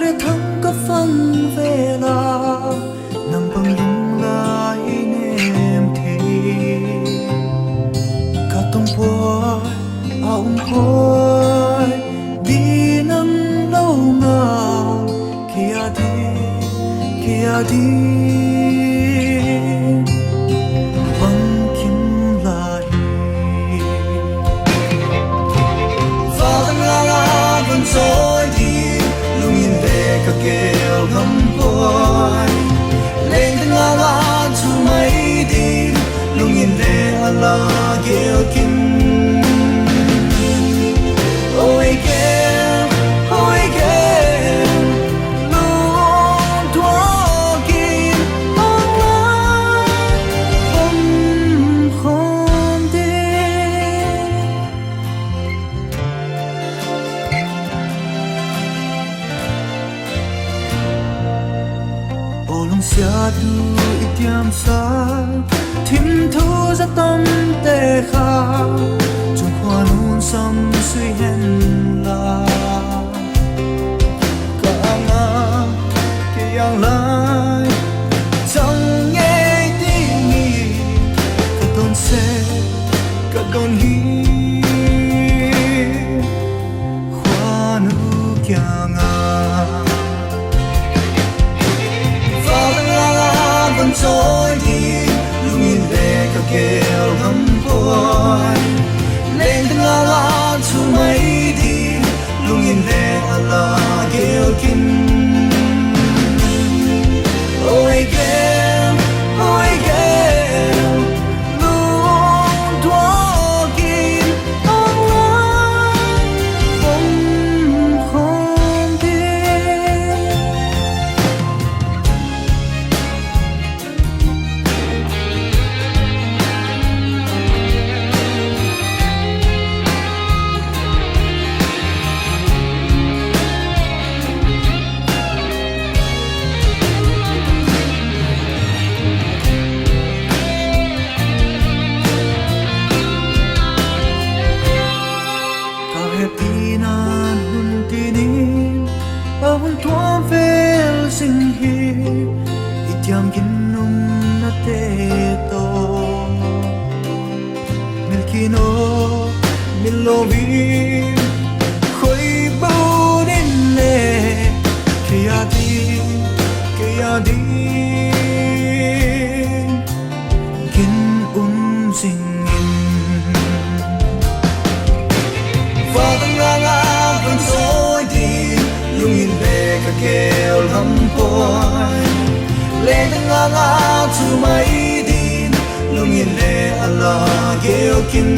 re thang ka fang vela Nangbang lunglai nem thei ka tong puai puai di nang lâu nga Kei A Di'n Bangkim lai vawnchawi lungin le ka keo ngam puai Leng chu mai di lungin le ala keo kim ôi keo Lungtuak in anglai khawm de lungsiatnu tiamsa Thimthu zatam te kha chung khuanu'n sam sui hen la ka nga Kei anglai Sangneo ti mi ka don se ka don hi khuanu'n kya nga vawnchawi lungin le ka keo ngam puai Leng chu mai di lungin le ala keo kim ôi keo Lungtuak in anglai khawm de khawvel sing hi itiam ginnum na te to milkino milovi khoi bonin le Kei A Di'n gin singin vawnchawi lungin le ka keo ngam puai Leng chu mai di lungin le ala keo kim